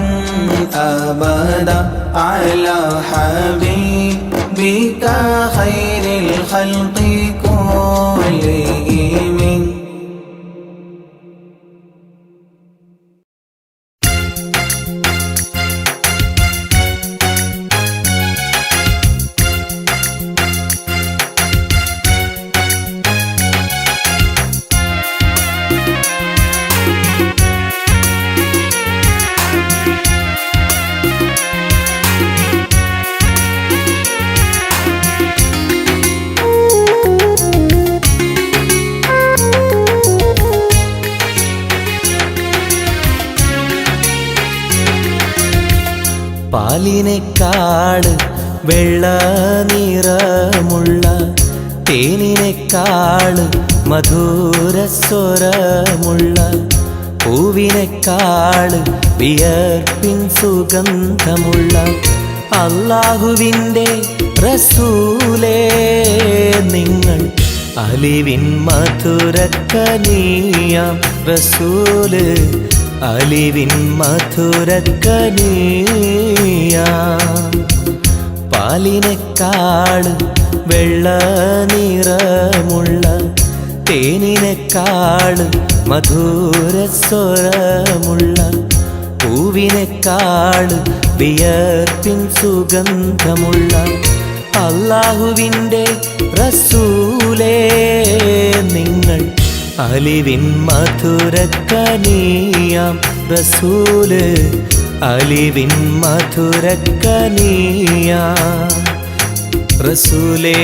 أبدا على حبيبك خير الخلق كلهم. പാലിനേക്കാൾ വെള്ള നിറമുള്ള തേനിനേക്കാൾ മധുരസ്വരമുള്ള പൂവിനേക്കാൾ വിയർപ്പിൻ സുഗന്ധമുള്ള അല്ലാഹുവിൻ്റെ റസൂലേ നിങ്ങൾ അലിവിൻ മധുരക്കനിയാം റസൂല് അലിവിൻ മധുരക്കനിയാം പാലിനേക്കാൾ വെള്ള നിറമുള്ള തേനിനേക്കാൾ മധുരസ്വരമുള്ള പൂവിനേക്കാൾ വിയർപ്പിൻ സുഗന്ധമുള്ള അല്ലാഹുവിൻ്റെ റസൂലേ നിങ്ങൾ അലിവിൻ മധുരക്കനിയാം റസൂല് അലിവിൻ മധുരക്കനിയാം റസൂലേ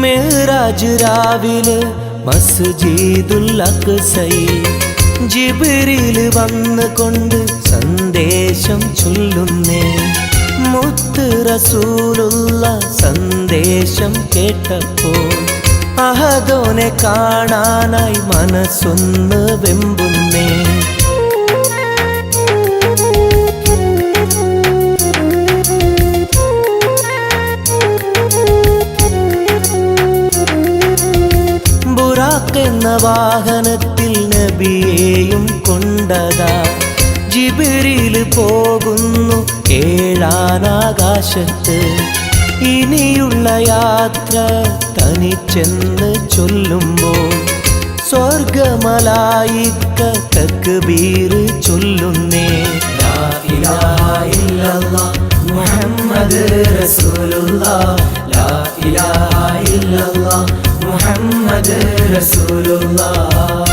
മെഹ്റാജ് രാവിലെ മസ്ജിദുൽ അഖ്സയിൽ ജിബ്രീൽ വന്നുകൊണ്ട് സന്ദേശം ചൊല്ലുന്നേ മുത്ത് റസൂലുള്ള സന്ദേശം കേട്ടപ്പോൾ അഹദോനെ കാണാനായി മനസ്സൊന്ന് വെമ്പുന്നേ എന്ന വാഹനത്തിൽ നബിയെയും കൊണ്ടതാ ജിബ്രീൽ പോകുന്നു ഏഴാനാകാശത്ത് ഇനിയുള്ള യാത്ര തനിച്ചെന്ന് ചൊല്ലുമ്പോൾ സ്വർഗമലായിക്ക തക്ബീർ ചൊല്ലുന്നേ ലാ ഇലാഹ ഇല്ലല്ലാഹ് മുഹമ്മദ് റസൂലുള്ളാഹ് ലാ ഇലാഹ ഇല്ലല്ലാഹ് മുഹമ്മദ് റസൂലുള്ളാഹ്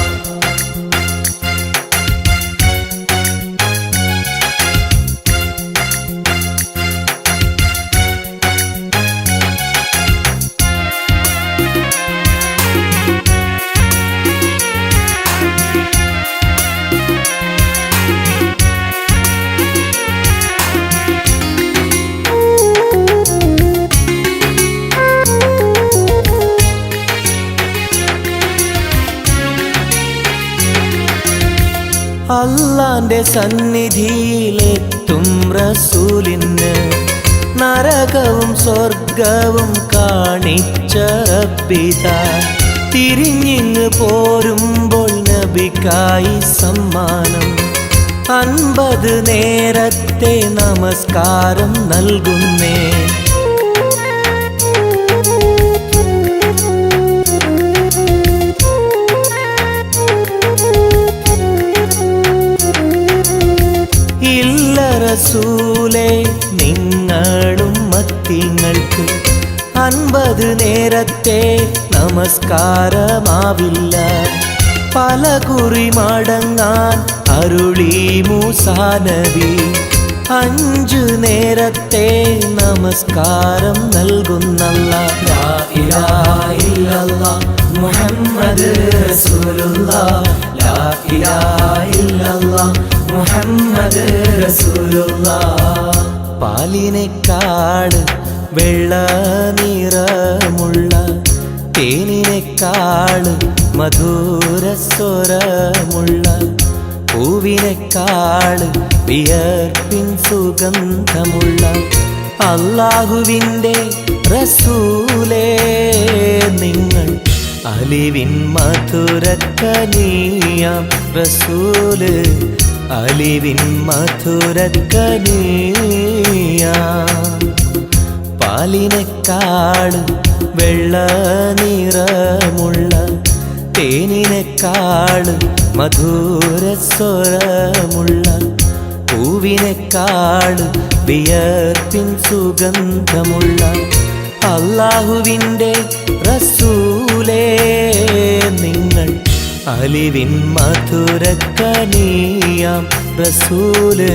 അല്ലാന്റെ സന്നിധിയിലെത്തും റസൂലിന് നരകവും സ്വർഗവും കാണിച്ച റബ്ബിതാ തിരിഞ്ഞിങ്ങ് പോരുമ്പോൾ നബിക്കായി സമ്മാനം 50 നേരത്തെ നമസ്കാരം നൽകുന്നേ. ഇല്ല റസൂലേ നിങ്ങളും മത്തിങ്ങൾക്ക് 50 നേരത്തെ നമസ്കാരമാവില്ല. പല കുറി മടങ്ങാൻ അരുളി മൂസാ നബി 5 നേരത്തെ നമസ്കാരം നൽകുന്നല്ലാഹ്. ലാ ഇലാഹ ഇല്ലല്ലാഹ് മുഹമ്മദ് റസൂലുള്ളാഹ്. ലാ ഇലാഹ ഇല്ലല്ലാഹ് മുഹമ്മദ് റസൂലുള്ളാഹ്. പാലിനെക്കാട് വെള്ള നിറമുള്ള തേനിനെക്കാട് മധുരസ്വരമുള്ള പൂവിനെക്കാട് വിയർപ്പിൻ സുഗന്ധമുള്ള അല്ലാഹുവിൻ്റെ റസൂലേ നിങ്ങൾ അലിവിൻ മധുരക്കനിയാം റസൂല് അലിവിൻ മധുരക്കനിയാം. പാലിനെക്കാട് വെള്ള നിറമുള്ള തേനിനെക്കാട് മധുരസ്വരമുള്ള പൂവിനെക്കാട് വിയർപ്പിൻ സുഗന്ധമുള്ള അല്ലാഹുവിൻ്റെ റസൂലേ നിങ്ങൾ അലിവിൻ മധുരക്കനിയാം റസൂല്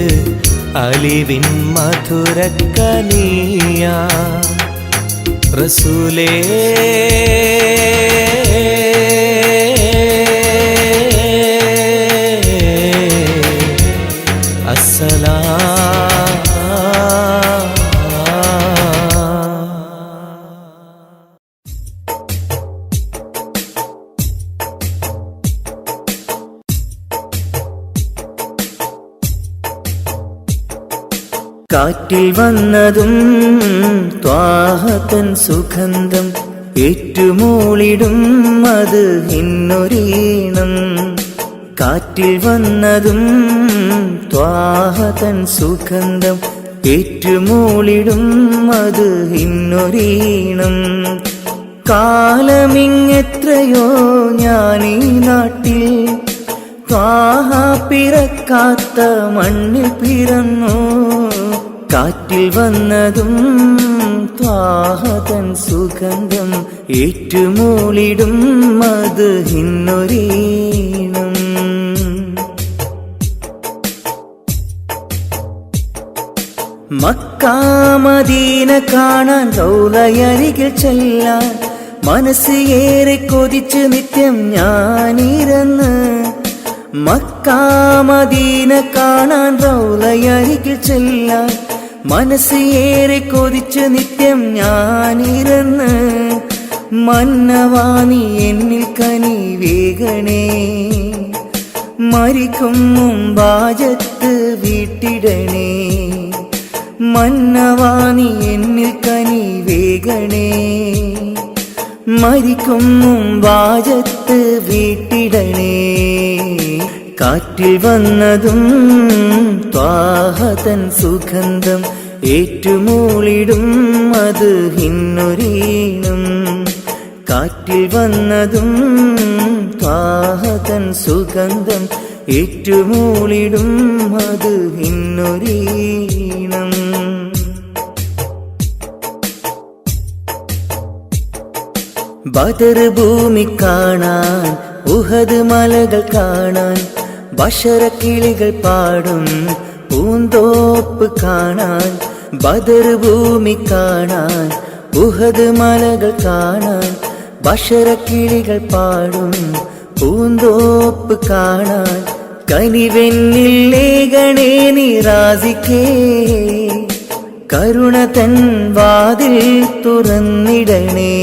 അലിവിൻ മധുരക്കനിയാം റസൂലേ. കാറ്റിൽ വന്നതും ത്വാഹതൻ സുഗന്ധം ഏറ്റുമൂളിടും അത് ഇന്നൊരീണം. കാറ്റിൽ വന്നതും ത്വാഹതൻ സുഗന്ധം ഏറ്റുമൂളിടും അത് ഇന്നൊരീണം. കാലമിങ്ങെത്രയോ ഞാനീ നാട്ടിൽ ത്വാഹ പിറക്കാത്ത മണ്ണിൽ പിറന്നു. കാറ്റിൽ വന്നതും ത്വാഹതൻ സുഗന്ധം ഏറ്റുമൂളിടും അത് ഇന്നൊരീണം. മക്കാ മദീന കാണാൻ റൗളയരികിൽ ചെല്ലാൻ മനസ്സ് ഏറെ കൊതിച്ച് നിത്യം ഞാനിരുന്ന്. മക്കാ മദീന കാണാൻ റൗളയരികിൽ ചെല്ലാൻ മനസ്സ് ഏറെ കൊതിച്ച് നിത്യം ഞാനിരുന്ന്. മന്നവാനി എന്നിൽ കനി വേഗണേ മരിക്കും മുമ്പാജത്ത് വീട്ടിടണേ. മന്നവാനി എന്നിൽ കനി വേഗണേ മരിക്കും മുമ്പാജത്ത് വീട്ടിടണേ. കാറ്റിൽ വന്നതും ത്വാഹതൻ സുഗന്ധം ഏറ്റുമൂളിടും അത് ഇന്നൊരീണം. കാറ്റിൽ വന്നതും ത്വാഹതൻ സുഗന്ധം ഏറ്റുമൂളിടും അത് ഇന്നൊരീണം. ബദർ ഭൂമി കാണാൻ ഉഹദ് മലകൾ കാണാൻ ബഷറക്കിളികൾ പാടും പൂന്തോപ്പ് കാണാൻ. ബദർ ഭൂമി കാണാൻ ഉഹദ് മലകൾ കാണാൻ ബഷറക്കിളികൾ പാടും പൂന്തോപ്പ് കാണാൻ. കനിവെന്നിൽ ലേഖണേ നിറാസിക്കേ കരുണ തൻ വാതിൽ തുറന്നിടണേ.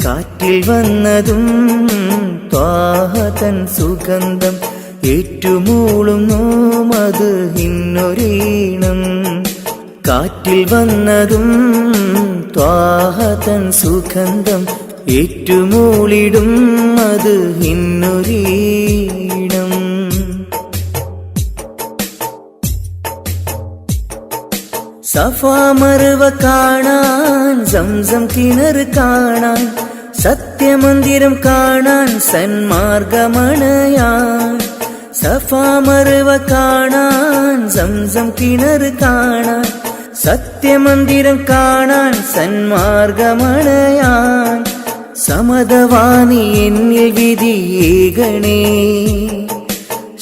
കാറ്റിൽ വന്നതും ത്വാഹതൻ സുഗന്ധം ഏറ്റുമൂളുന്നു അത് ഇന്നൊരീണം. കാറ്റിൽ വന്നതും ത്വാഹ തൻ സുഗന്ധം ഏറ്റുമൂളിടും അത് ഹിന്നൊരീണം. സഫാ മർവ കാണാൻ സംസം കിണർ കാണാൻ സത്യമന്ദിരം കാണാൻ സന്മാർഗമണയാൻ. സഫാ മർവ കാണാൻ സംസം കിണർ കാണാൻ സത്യമന്ദിരം കാണാൻ സന്മാർഗമണയാൻ. സമതവാണി എന്നിൽ വിധിയേകണേ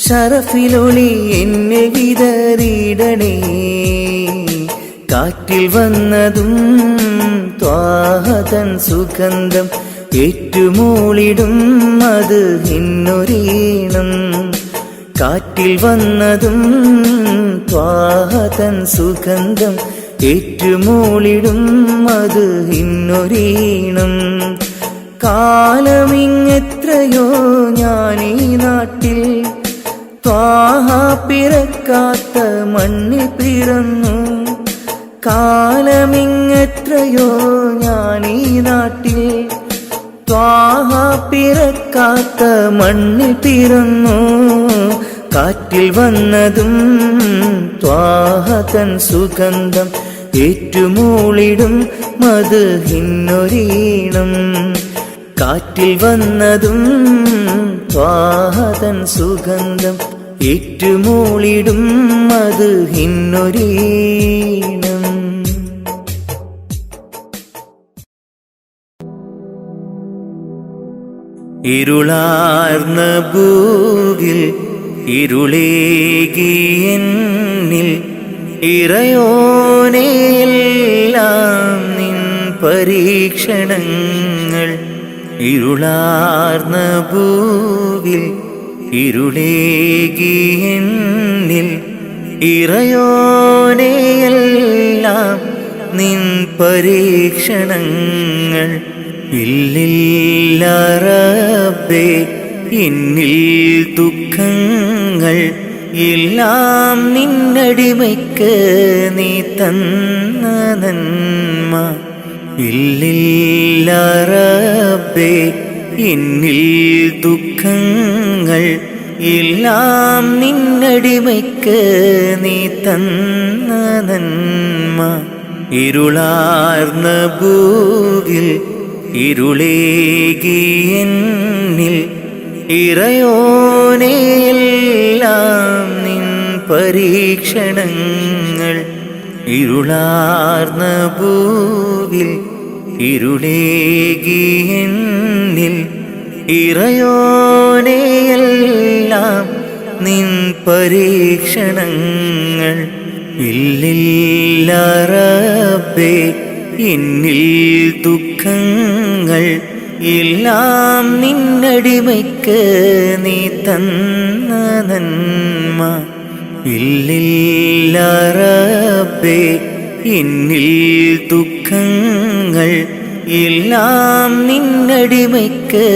ശറഫിലൊളി എന്നിൽ വിതറിയിടണേ. കാറ്റിൽ വന്നതും ത്വാഹ തൻ സുഗന്ധം ഏറ്റുമൂളിടും അത് ഹിന്നൊരീണം. കാറ്റിൽ വന്നതും ത്വാഹ തൻ സുഗന്ധം ഏറ്റുമൂളിടും അത് ഹിന്നൊരീണം. കാലമിങ്ങെത്രയോ ഞാനീ നാട്ടിൽ ത്വാഹ പിറക്കാത്ത മണ്ണിൽ പിറന്നു. കാലമിങ്ങെത്രയോ ഞാനീ നാട്ടിൽ ത്വാഹ പിറക്കാത്ത മണ്ണിൽ പിറന്നു. കാറ്റിൽ വന്നതും ത്വാഹ തൻ സുഗന്ധം ഏറ്റുമൂളിടും മത് ഹിന്നൊരീണം. കാറ്റിൽ വന്നതും ത്വാഹ തൻ സുഗന്ധം ഏറ്റുമൂളിടും മത് ഹിന്നൊരീണം. ഇരുളാർന്ന ഭൂവിൽ ഇരുളേകിയെന്നിൽ ഇറയോനെയെല്ലാം നിൻ പരീക്ഷണങ്ങൾ. ഇരുളാർന്ന ഭൂവിൽ ഇരുളേകിയെന്നിൽ ഇറയോനെയെല്ലാം നിൻ പരീക്ഷണങ്ങൾ. ഇല്ലില്ല റബ്ബേ എന്നിൽ ദുഃഖങ്ങൾ എല്ലാം നിന്നടിമയ്ക്ക് നീ തന്ന നന്മ. ഇല്ലില്ല റബ്ബേ എന്നിൽ ദുഃഖങ്ങൾ എല്ലാം നിന്നടിമയ്ക്ക് നീ തന്ന നന്മ. ഇരുളാർന്ന ഭൂവിൽ ഇരുളേകിയെന്നിൽ ഇറയോനെയെല്ലാം നിൻ പരീക്ഷണങ്ങൾ. ഇരുളാർന്ന ഭൂവിൽ ഇരുളേകിയെന്നിൽ ഇറയോനെയെല്ലാം നിൻ പരീക്ഷണങ്ങൾ. ഇല്ലില്ല റബ്ബേ എന്നിൽ ദുഃഖങ്ങൾ എല്ലാം നിന്നടിമയ്ക്ക് നീ തന്ന നന്മ. ഇല്ലില്ല റബ്ബേ എന്നിൽ ദുഃഖങ്ങൾ എല്ലാം നിന്നടിമയ്ക്ക്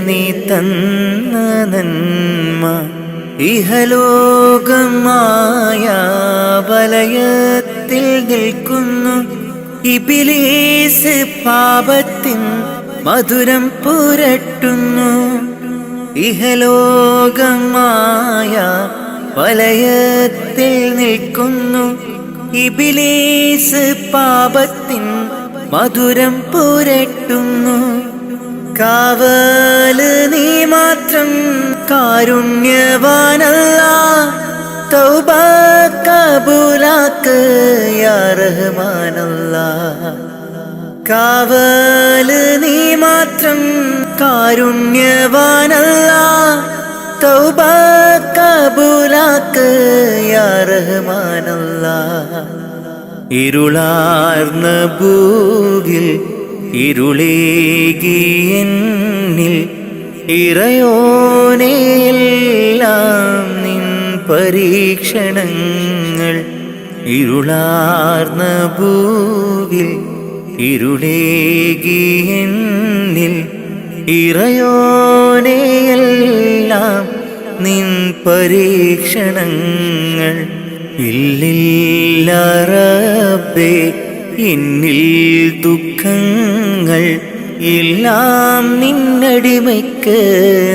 നീ തന്ന നന്മ. ഇഹലോകമായ വലയത്തിൽ നിൽക്കുന്നു ഇബ്ലീസ് പാപത്തിൻ മധുരം പുരട്ടുന്നു. ഇഹലോകമായ വലയത്തിൽ നിൽക്കുന്നു ഇബ്ലീസ് പാപത്തിൻ മധുരം പുരട്ടുന്നു. കാവല് നീ മാത്രം കാരുണ്യവാനല്ലാഹ്. തൗബ കബൂലാക്ക് യാ റഹ്മാനല്ലാഹ്. കാവല് നീ മാത്രം കാരുണ്യവാനല്ലാഹ്. തൗബ കബൂലാക്ക് യാ റഹ്മാനല്ലാഹ്. ഇരുളാർന്ന ഭൂവിൽ ഇരുളേകിയെന്നിൽ ഇറയോനെയെല്ലാം നിൻ പരീക്ഷണങ്ങൾ. ഇരുളാർന്ന ഭൂവിൽ ഇരുളേകിയെന്നിൽ ഇറയോനെയെല്ലാം നിൻ പരീക്ഷണങ്ങൾ. ഇല്ലില്ല റബ്ബേ എന്നിൽ ദുഃഖങ്ങൾ എല്ലാം നിന്നടിമയ്ക്ക്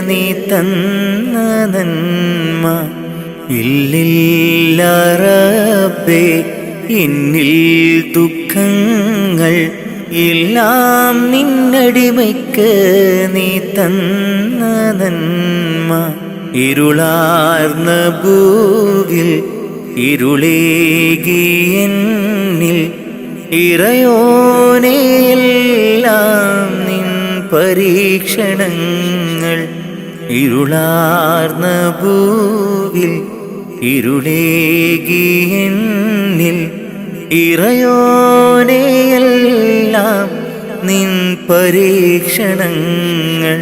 നീ തന്ന നന്മ. ഇല്ലില്ല റബ്ബേ എന്നിൽ ദുഃഖങ്ങൾ എല്ലാം നിന്നടിമയ്ക്ക് നീ തന്ന നന്മ. ഇരുളാർന്ന ഭൂവിൽ ഇരുളേകി എന്നിൽ ഇറയോനെയെല്ലാം നിൻ പരീക്ഷണങ്ങൾ. ഇരുളാർന്ന ഭൂവിൽ ഇരുളേകി എന്നിൽ ഇറയോനെയെല്ലാം നിൻ പരീക്ഷണങ്ങൾ.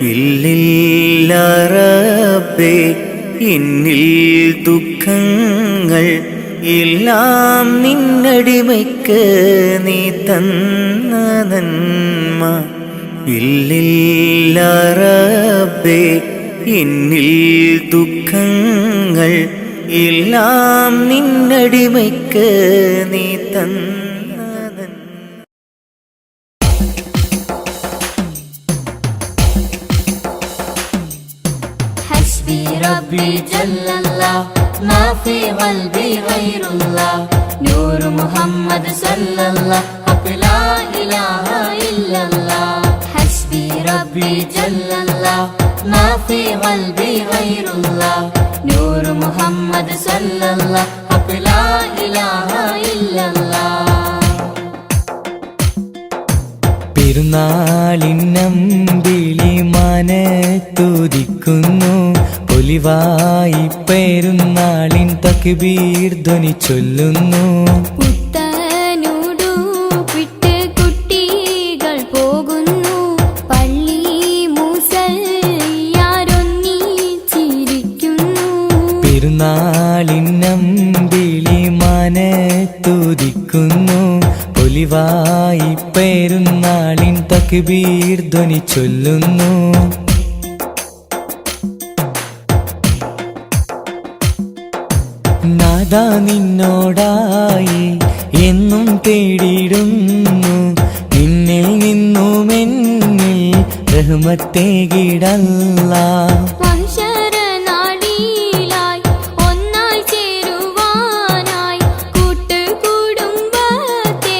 ഇല്ലില്ല റബ്ബേ എന്നിൽ ദുഃഖങ്ങൾ എല്ലാം നിന്നടിമയ്ക്ക് നീ തന്ന നന്മ. ഇല്ലില്ല റബ്ബേ എന്നിൽ ദുഃഖങ്ങൾ എല്ലാം നിന്നടിമയ്ക്ക് നീ തന്ന നന്മ. حسبي ربي جل الله ما في قلبي غير الله نور محمد صلى الله حق لا إله إلا الله حسبي ربي جل الله ما في قلبي غير الله نور محمد صلى الله حق لا إله إلا الله. പെരുന്നാളിന്നമ്പിളി മനത്തുദിക്കുന്നു പൊലിവായി പെരുന്നാളിൻ തക്ബീർ ധ്വനി ചൊല്ലുന്നു. പുത്തനുടുപ്പിട്ട് കുട്ടികൾ പോകുന്നു പള്ളി മുസല്ലിയാരൊന്നിച്ചിരിക്കുന്നു. പെരുന്നാളിന്നമ്പിളി മനത്തുദിക്കുന്നു പൊലിവായി പെരുന്നാളിൻ തക്ബീർ ധ്വനി ചൊല്ലുന്നു. നാദാ നിന്നോടായി എന്നും തേടിയിടുന്നു നിന്നിൽ നിന്നുമെന്നിൽ റഹ്മത്തേകിടല്ലാഹ്. മഹ്ശറനാളിലായി ഒന്നായി ചേരുവാനായി കൂട്ടുകുടുംബത്തെ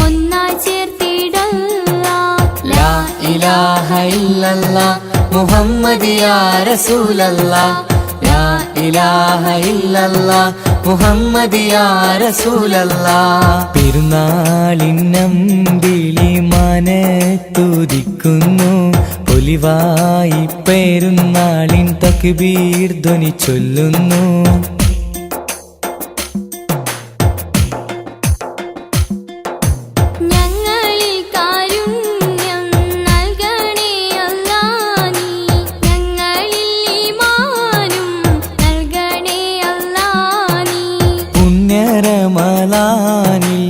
ഒന്നായി ചേർത്തിടല്ലാഹ്. ലാ ഇലാഹ ഇല്ലല്ലാഹ് മുഹമ്മദ് യാ റസൂലല്ലാഹ്. ലാ ഇലാഹ ഇല്ലല്ലാഹ് മുഹമ്മദ് യാ റസൂലല്ലാഹ്. പെരുന്നാളിന്നമ്പിളി മനത്തുദിക്കുന്നു പൊലിവായി പെരുന്നാളിൻ തക്ബീർ ധ്വനി ചൊല്ലുന്നു. ഞങ്ങളിൽ കാരുണ്യം നൽകണേ അല്ലാഹ് നീ ഞങ്ങളിൽ ഈമാനും നൽകണേ അല്ലാഹ് നീ. പുണ്യറമളാനിൽ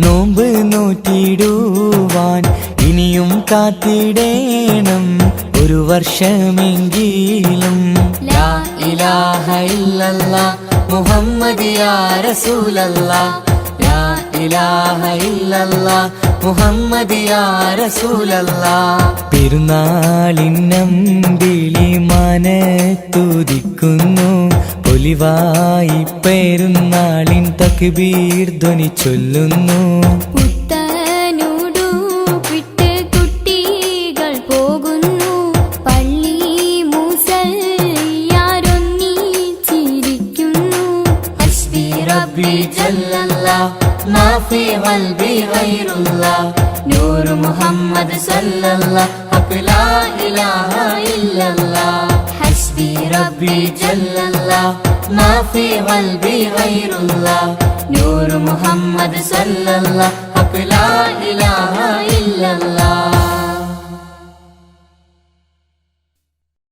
നോമ്പ് നോറ്റിടുവാൻ ഇനിയും കാത്തിടേണം ഒരു വർഷമെങ്കിലും. ലാ ഇലാഹ ഇല്ലല്ലാഹ് മുഹമ്മദ് യാ റസൂലല്ലാഹ്. ലാ ഇലാഹ ഇല്ലല്ലാഹ് മുഹമ്മദ് യാ റസൂലല്ലാഹ്. പെരുന്നാളിന്നമ്പിളി മനത്തുദിക്കുന്നു പൊലിവായി പെരുന്നാളിൻ തക്ബീർ ധ്വനി ചൊല്ലുന്നു. പുത്തനുടുപ്പിട്ട് കുട്ടികൾ പോകുന്നു പള്ളി മുസല്ലിയാരൊന്നിച്ചിരിക്കുന്നു. ഹസ്ബി റബ്ബി ജല്ലല്ലാഹ് മാ ഫീ ഖൽബി ഗൈറുല്ലാഹ് നൂർ മുഹമ്മദ് സല്ലല്ലാഹ് ഹഖ് ലാ ഇലാഹ ഇല്ലല്ലാഹ്. ഹസ്ബി റബ്ബി ജല്ലല്ലാഹ് മാ ഫീ ഖൽബി ഗൈറുല്ലാഹ് നൂർ മുഹമ്മദ് സല്ലല്ലാഹ് ഹഖ് ലാ ഇലാഹ ഇല്ലല്ലാഹ്.